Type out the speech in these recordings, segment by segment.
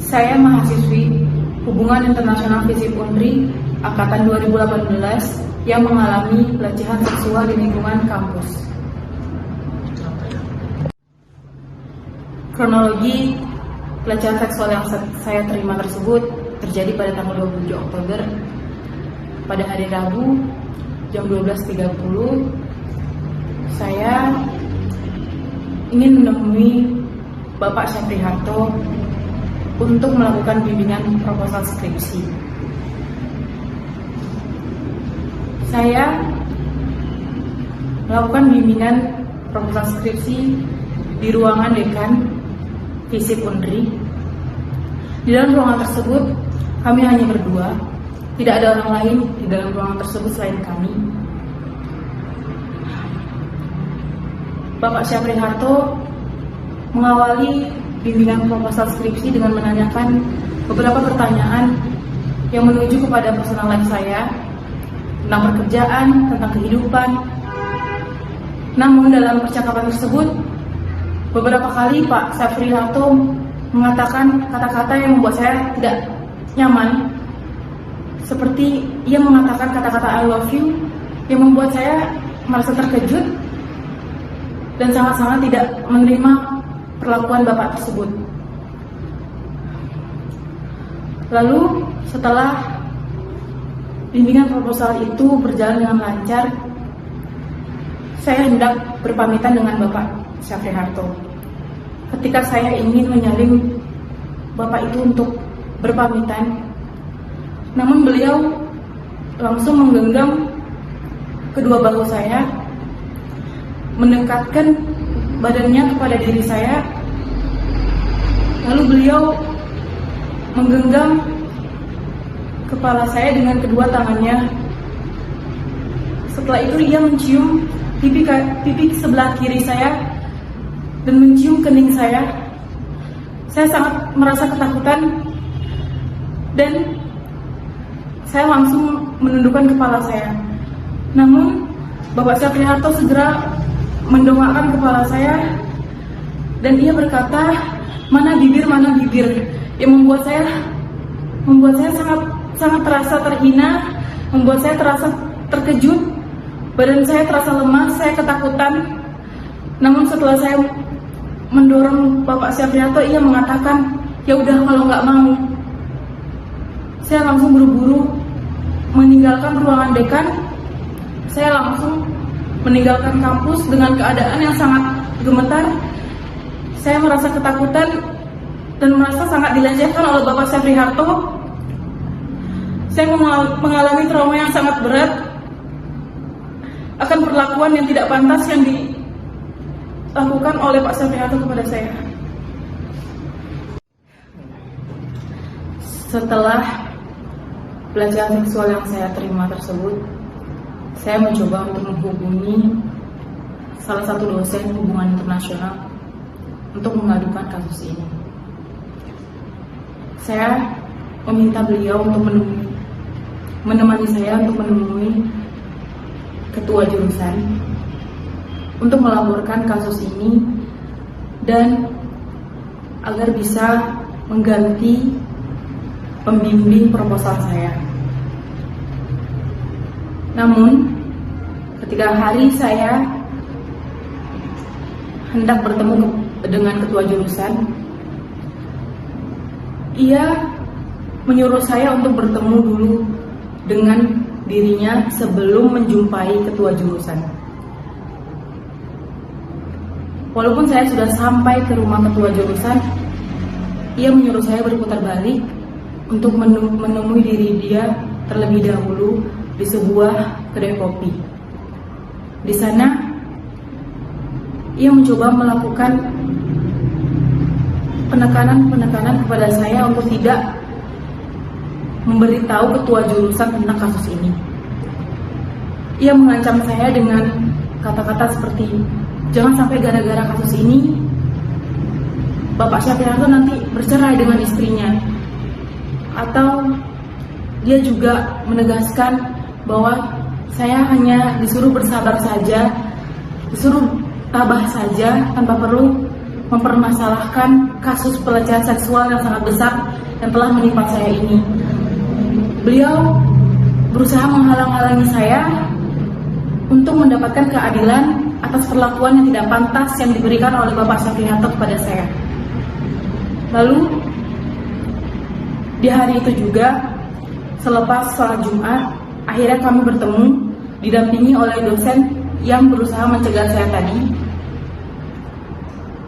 Saya mahasiswi Hubungan Internasional FISIP Unri Angkatan 2018 yang mengalami pelecehan seksual di lingkungan kampus. Kronologi pelecehan seksual yang saya terima tersebut terjadi pada tanggal 27 Oktober pada hari Rabu jam 12.30. Saya ingin menemui Bapak Syafri Harto untuk melakukan bimbingan proposal skripsi. Saya melakukan bimbingan proposal skripsi di ruangan dekan FISIP Unri. Di dalam ruangan tersebut kami hanya berdua, tidak ada orang lain di dalam ruangan tersebut selain kami. Bapak Syafri Harto mengawali bimbingan proposal skripsi dengan menanyakan beberapa pertanyaan yang menuju kepada personal life saya, tentang pekerjaan, tentang kehidupan. Namun dalam percakapan tersebut, beberapa kali Pak Syafri Harto mengatakan kata-kata yang membuat saya tidak nyaman. Seperti ia mengatakan kata-kata I love you yang membuat saya merasa terkejut dan sangat-sangat tidak menerima perlakuan Bapak tersebut. Lalu setelah bimbingan proposal itu berjalan dengan lancar, saya hendak berpamitan dengan Bapak Syafri Harto. Ketika saya ingin menyalin Bapak itu untuk berpamitan, namun beliau langsung menggenggam kedua bahu saya, mendekatkan badannya kepada diri saya, lalu beliau menggenggam kepala saya dengan kedua tangannya. Setelah itu ia mencium pipi sebelah kiri saya dan mencium kening saya. Saya sangat merasa ketakutan dan saya langsung menundukkan kepala saya. Namun Bapak Syafri Harto segera mendongakkan kepala saya dan ia berkata, mana bibir, yang membuat saya sangat terasa terhina, membuat saya terasa terkejut, badan saya terasa lemah, saya ketakutan. Namun setelah saya mendorong Bapak Syafri Harto, ia mengatakan, ya udah kalau nggak mau. Saya langsung buru-buru meninggalkan ruangan dekan. Saya langsung meninggalkan kampus dengan keadaan yang sangat gemetar. Saya merasa ketakutan dan merasa sangat dilecehkan oleh Bapak Syafri Harto. Saya mengalami trauma yang sangat berat akan perlakuan yang tidak pantas yang dilakukan oleh Pak Syafri Harto kepada saya. Setelah pelecehan seksual yang saya terima tersebut, saya mencoba untuk menghubungi salah satu dosen hubungan internasional untuk mengadukan kasus ini. Saya meminta beliau untuk menemani saya untuk menemui ketua jurusan untuk melaporkan kasus ini dan agar bisa mengganti pembimbing proposal saya. Namun ketika hari saya hendak bertemu dengan ketua jurusan, ia menyuruh saya untuk bertemu dulu dengan dirinya sebelum menjumpai ketua jurusan. Walaupun saya sudah sampai ke rumah ketua jurusan, ia menyuruh saya berputar balik untuk menemui diri dia terlebih dahulu di sebuah kedai kopi. Di sana, ia mencoba melakukan penekanan kepada saya untuk tidak memberitahu ketua jurusan tentang kasus ini. Ia mengancam saya dengan kata-kata seperti, jangan sampai gara-gara kasus ini Bapak Syafri Harto nanti bercerai dengan istrinya. Atau dia juga menegaskan bahwa saya hanya disuruh bersabar saja, disuruh tabah saja tanpa perlu mempermasalahkan kasus pelecehan seksual yang sangat besar yang telah menimpa saya ini. Beliau berusaha menghalang-halangi saya untuk mendapatkan keadilan atas perlakuan yang tidak pantas yang diberikan oleh Bapak Syafriharto kepada saya. Lalu di hari itu juga, selepas sholat Jumat, akhirnya kami bertemu didampingi oleh dosen yang berusaha mencegah saya tadi.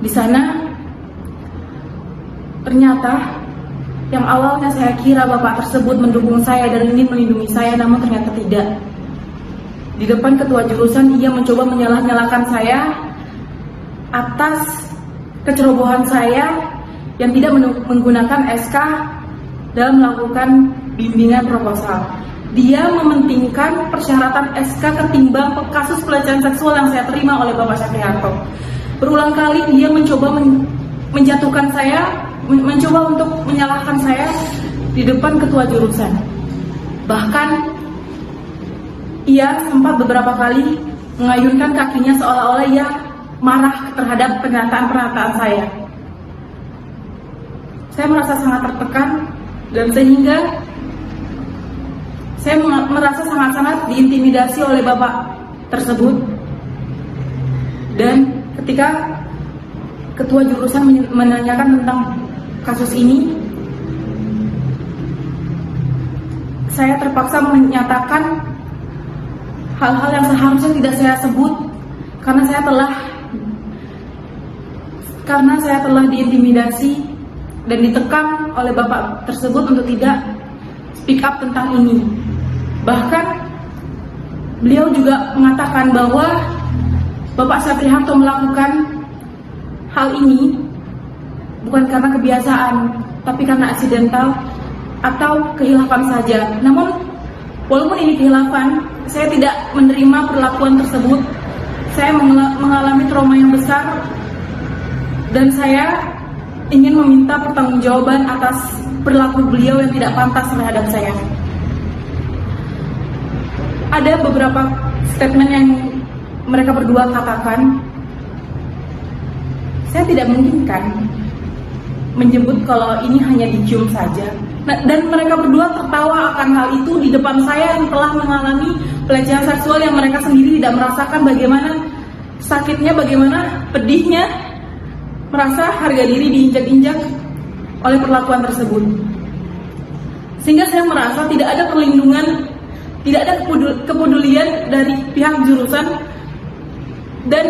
Di sana ternyata yang awalnya saya kira bapak tersebut mendukung saya dan ingin melindungi saya, namun ternyata tidak. Di depan ketua jurusan, ia mencoba menyalah-nyalahkan saya atas kecerobohan saya yang tidak menggunakan SK dalam melakukan bimbingan proposal. Dia mementingkan persyaratan SK ketimbang kasus pelecehan seksual yang saya terima oleh Bapak Syafriharto. Berulang kali dia mencoba menjatuhkan saya, mencoba untuk menyalahkan saya di depan ketua jurusan. Bahkan ia sempat beberapa kali mengayunkan kakinya seolah-olah ia marah terhadap pernyataan-pernyataan saya. Saya merasa sangat tertekan dan sehingga saya merasa sangat-sangat diintimidasi oleh bapak tersebut. Dan ketika ketua jurusan menanyakan tentang kasus ini, saya terpaksa menyatakan hal-hal yang seharusnya tidak saya sebut karena saya telah diintimidasi dan ditekan oleh bapak tersebut untuk tidak speak up tentang ini. Bahkan beliau juga mengatakan bahwa Bapak Syafriharto melakukan hal ini bukan karena kebiasaan, tapi karena aksidental atau kehilafan saja. Namun walaupun ini kehilafan, saya tidak menerima perlakuan tersebut. Saya mengalami trauma yang besar dan saya ingin meminta pertanggungjawaban atas perilaku beliau yang tidak pantas terhadap saya. Ada beberapa statement yang mereka berdua katakan. Saya tidak menginginkan menyebut kalau ini hanya dicium saja. Dan mereka berdua tertawa akan hal itu di depan saya yang telah mengalami pelecehan seksual yang mereka sendiri tidak merasakan bagaimana sakitnya, bagaimana pedihnya merasa harga diri diinjak-injak oleh perlakuan tersebut. Sehingga saya merasa tidak ada perlindungan, tidak ada kepedulian dari pihak jurusan, dan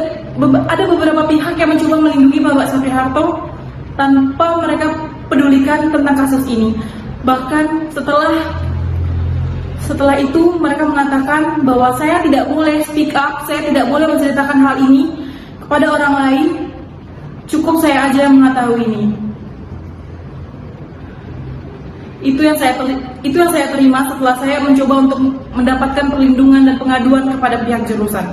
ada beberapa pihak yang mencoba melindungi Bapak Syafriharto tanpa mereka pedulikan tentang kasus ini. Bahkan setelah itu mereka mengatakan bahwa saya tidak boleh speak up, saya tidak boleh menceritakan hal ini kepada orang lain, cukup saya aja yang mengetahui ini. Itu yang saya terima setelah saya mencoba untuk mendapatkan perlindungan dan pengaduan kepada pihak jurusan.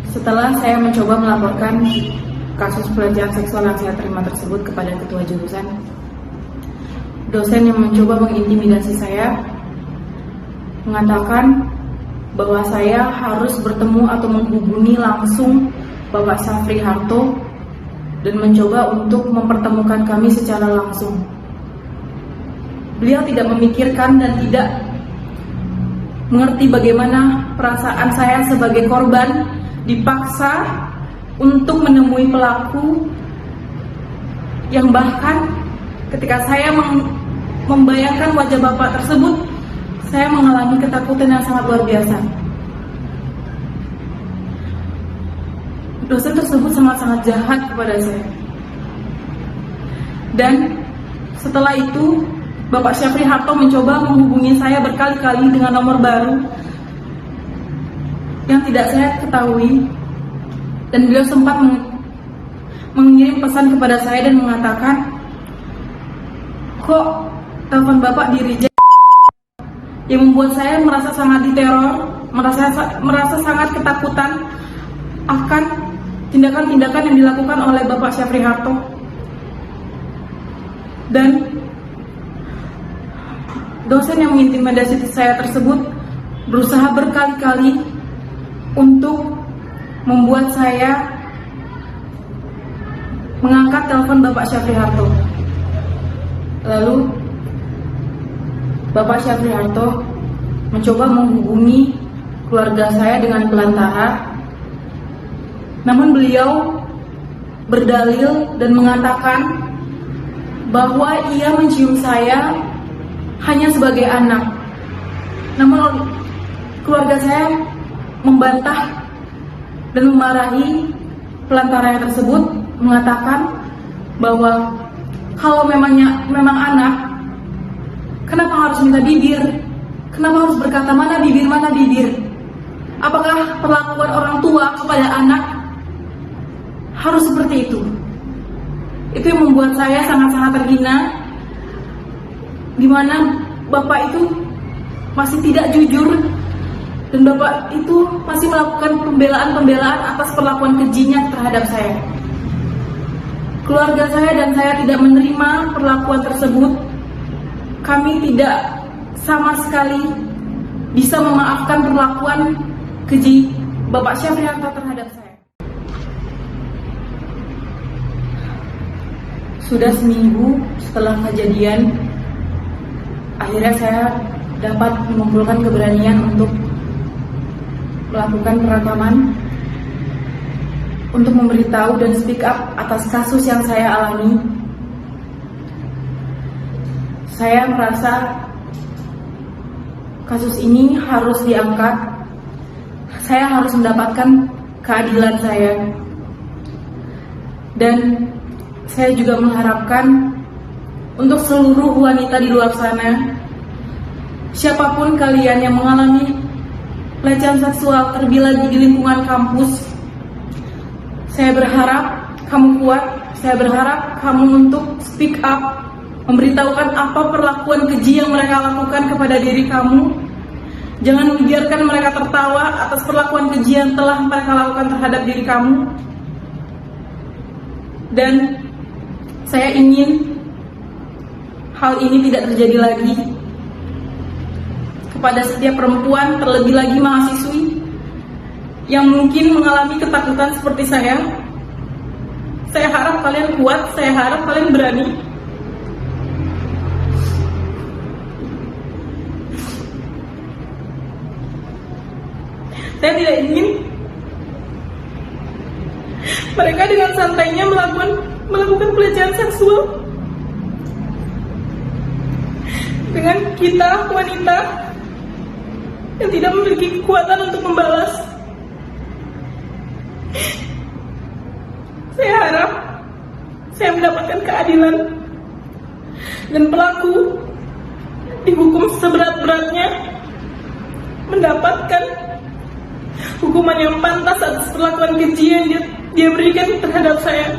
Setelah saya mencoba melaporkan kasus pelecehan seksual yang saya terima tersebut kepada ketua jurusan, dosen yang mencoba mengintimidasi saya mengatakan bahwa saya harus bertemu atau menghubungi langsung Bapak Syafriharto dan mencoba untuk mempertemukan kami secara langsung. Beliau tidak memikirkan dan tidak mengerti bagaimana perasaan saya sebagai korban dipaksa untuk menemui pelaku yang bahkan ketika saya membayangkan wajah bapak tersebut, saya mengalami ketakutan yang sangat luar biasa. Dosen tersebut sangat-sangat jahat kepada saya. Dan setelah itu Bapak Syafriharto mencoba menghubungi saya berkali-kali dengan nomor baru yang tidak saya ketahui, dan beliau sempat mengirim pesan kepada saya dan mengatakan, kok telepon bapak di reject, yang membuat saya merasa sangat diteror, merasa sangat ketakutan akan tindakan-tindakan yang dilakukan oleh Bapak Syafriharto. Dan dosen yang mengintimidasi saya tersebut berusaha berkali-kali untuk membuat saya mengangkat telepon Bapak Syafri Harto. Lalu Bapak Syafri Harto mencoba menghubungi keluarga saya dengan pelantara, namun beliau berdalil dan mengatakan bahwa ia mencium saya hanya sebagai anak. Namun keluarga saya membantah dan memarahi pelantara tersebut, mengatakan bahwa kalau memang anak, kenapa harus minta bibir? Kenapa harus berkata mana bibir? Apakah perlakuan orang tua kepada anak harus seperti itu? Itu yang membuat saya sangat-sangat terhina, di mana Bapak itu masih tidak jujur dan Bapak itu masih melakukan pembelaan atas perlakuan kejinya terhadap saya. Keluarga saya dan saya tidak menerima perlakuan tersebut. Kami tidak sama sekali bisa memaafkan perlakuan keji Bapak Syafri Harto terhadap saya. Sudah seminggu setelah kejadian, akhirnya saya dapat mengumpulkan keberanian untuk melakukan perekaman, untuk memberitahu dan speak up atas kasus yang saya alami. Saya merasa kasus ini harus diangkat. Saya harus mendapatkan keadilan saya. Dan saya juga mengharapkan untuk seluruh wanita di luar sana, siapapun kalian yang mengalami pelecehan seksual, terlebih lagi di lingkungan kampus, saya berharap kamu kuat. Saya berharap kamu untuk speak up, memberitahukan apa perlakuan keji yang mereka lakukan kepada diri kamu. Jangan membiarkan mereka tertawa atas perlakuan keji yang telah mereka lakukan terhadap diri kamu. Dan saya ingin hal ini tidak terjadi lagi kepada setiap perempuan, terlebih lagi mahasiswi yang mungkin mengalami ketakutan seperti saya. Saya harap kalian kuat, saya harap kalian berani. Saya tidak ingin mereka dengan santainya melakukan pelecehan seksual dengan kita wanita yang tidak memiliki kekuatan untuk membalas. Saya harap saya mendapatkan keadilan dan pelaku dihukum seberat-beratnya, mendapatkan hukuman yang pantas atas perlakuan keji yang dia berikan terhadap saya.